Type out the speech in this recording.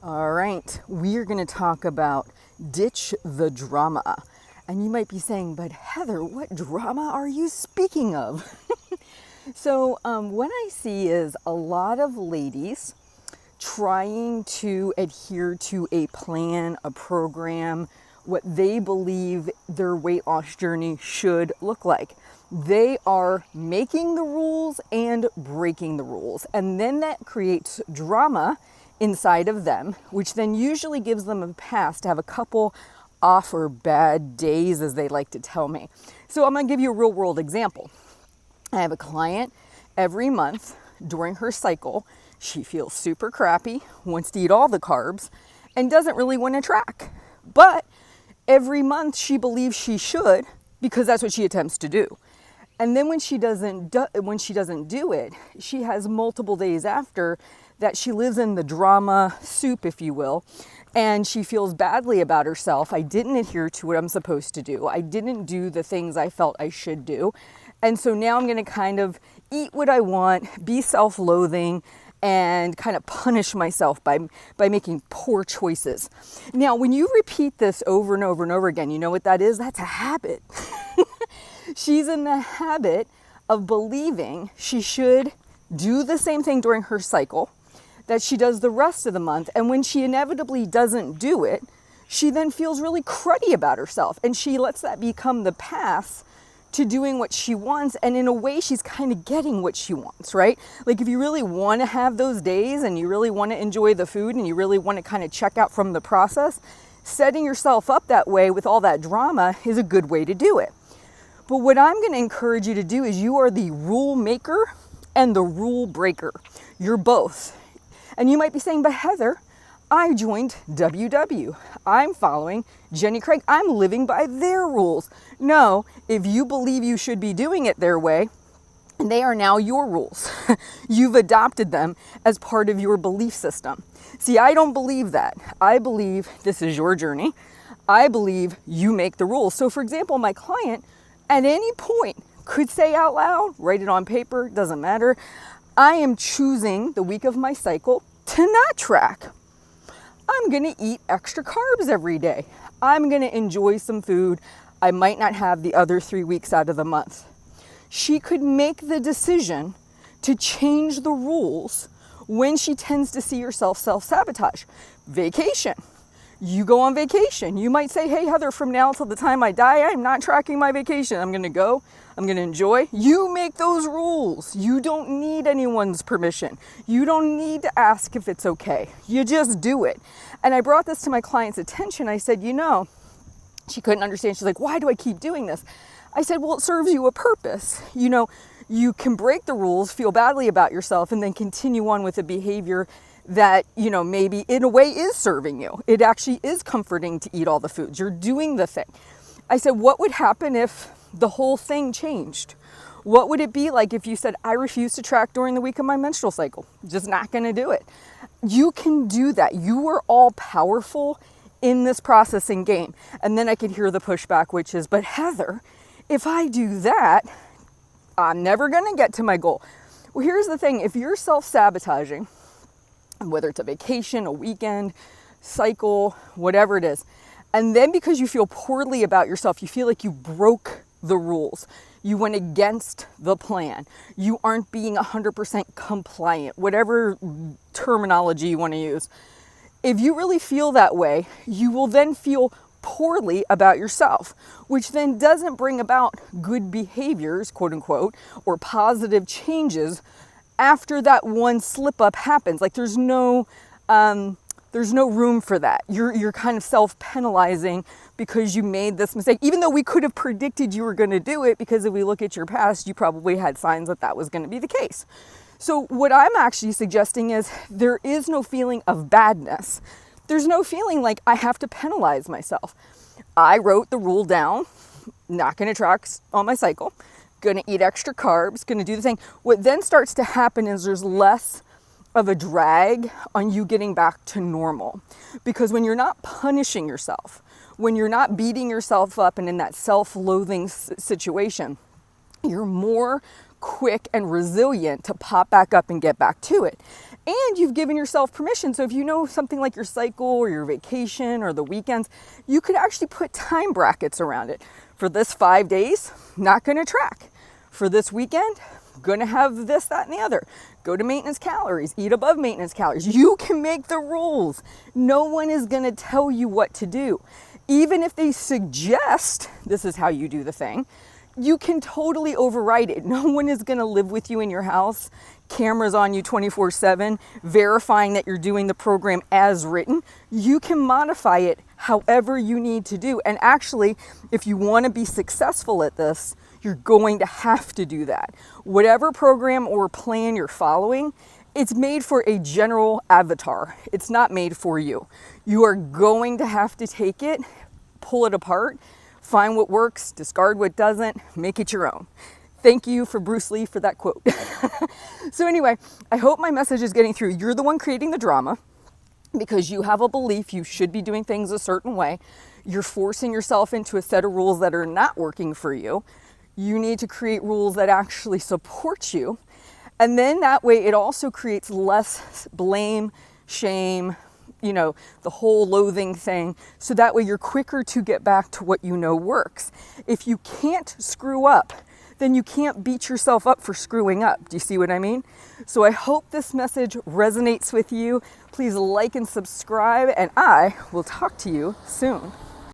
All right, we are going to talk about ditch the drama. And you might be saying, but Heather, what drama are you speaking of? What I see is a lot of ladies trying to adhere to a plan, a program, what they believe their weight loss journey should look like. They are making the rules and breaking the rules. And then that creates drama inside of them, which then usually gives them a pass to have a couple off or bad days, as they like to tell me. So I'm going to give you a real world example. I have a client every month during her cycle. She feels super crappy, wants to eat all the carbs, and doesn't really want to track. But every month she believes she should because that's what she attempts to do. And then when she doesn't do it, she has multiple days after that she lives in the drama soup, if you will, and she feels badly about herself. I didn't adhere to what I'm supposed to do. I didn't do the things I felt I should do. And so now I'm going to kind of eat what I want, be self-loathing, and kind of punish myself by making poor choices. Now, when you repeat this over and over and over again, you know what that is? That's a habit. She's in the habit of believing she should do the same thing during her cycle that she does the rest of the month. And when she inevitably doesn't do it, she then feels really cruddy about herself. And she lets that become the path to doing what she wants. And in a way, she's kind of getting what she wants, right? Like if you really want to have those days and you really want to enjoy the food and you really want to kind of check out from the process, setting yourself up that way with all that drama is a good way to do it. But what I'm going to encourage you to do is you are the rule maker and the rule breaker. You're both. And you might be saying, but Heather, I joined WW. I'm following Jenny Craig. I'm living by their rules. No, if you believe you should be doing it their way, they are now your rules. You've adopted them as part of your belief system. See, I don't believe that. I believe this is your journey. I believe you make the rules. So for example, my client at any point could say out loud, write it on paper, doesn't matter, I am choosing the week of my cycle to not track. I'm going to eat extra carbs every day. I'm going to enjoy some food I might not have the other 3 weeks out of the month. She could make the decision to change the rules when she tends to see herself self-sabotage. Vacation. You go on vacation. You might say, hey, Heather, from now till the time I die, I'm not tracking my vacation. I'm going to go. I'm going to enjoy. You make those rules. You don't need anyone's permission. You don't need to ask if it's okay. You just do it. And I brought this to my client's attention. I said, she couldn't understand. She's like, why do I keep doing this? I said, well, it serves you a purpose. You can break the rules, feel badly about yourself, and then continue on with a behavior that, maybe in a way is serving you. It actually is comforting to eat all the foods. You're doing the thing. I said, what would happen if the whole thing changed? What would it be like if you said, I refuse to track during the week of my menstrual cycle? Just not going to do it. You can do that. You are all powerful in this processing game. And then I could hear the pushback, which is, but Heather, if I do that, I'm never going to get to my goal. Well, here's the thing. If you're self-sabotaging, whether it's a vacation, a weekend, cycle, whatever it is, and then because you feel poorly about yourself, you feel like you broke the rules, you went against the plan, you aren't being 100% compliant, whatever terminology you want to use. If you really feel that way, you will then feel poorly about yourself, which then doesn't bring about good behaviors, quote unquote, or positive changes after that one slip up happens. Like there's no room for that. You're kind of self-penalizing because you made this mistake, even though we could have predicted you were going to do it, because if we look at your past, you probably had signs that that was going to be the case. So what I'm actually suggesting is there is no feeling of badness. There's no feeling like I have to penalize myself. I wrote the rule down, not going to track on my cycle, going to eat extra carbs, going to do the thing. What then starts to happen is there's less of a drag on you getting back to normal. Because when you're not punishing yourself, when you're not beating yourself up and in that self-loathing situation, you're more quick and resilient to pop back up and get back to it. And you've given yourself permission. So if you know something like your cycle or your vacation or the weekends, you could actually put time brackets around it. For this 5 days, not going to track. For this weekend, going to have this, that, and the other. Go to maintenance calories, eat above maintenance calories. You can make the rules. No one is going to tell you what to do. Even if they suggest this is how you do the thing, you can totally override it. No one is going to live with you in your house, cameras on you 24/7, verifying that you're doing the program as written. You can modify it however you need to do. And actually, if you want to be successful at this, you're going to have to do that. Whatever program or plan you're following, it's made for a general avatar. It's not made for you. You are going to have to take it, pull it apart, find what works, discard what doesn't, make it your own. Thank you for Bruce Lee for that quote. So anyway, I hope my message is getting through. You're the one creating the drama because you have a belief you should be doing things a certain way. You're forcing yourself into a set of rules that are not working for you. You need to create rules that actually support you. And then that way it also creates less blame, shame, the whole loathing thing. So that way you're quicker to get back to what you know works. If you can't screw up, then you can't beat yourself up for screwing up. Do you see what I mean? So I hope this message resonates with you. Please like and subscribe, and I will talk to you soon.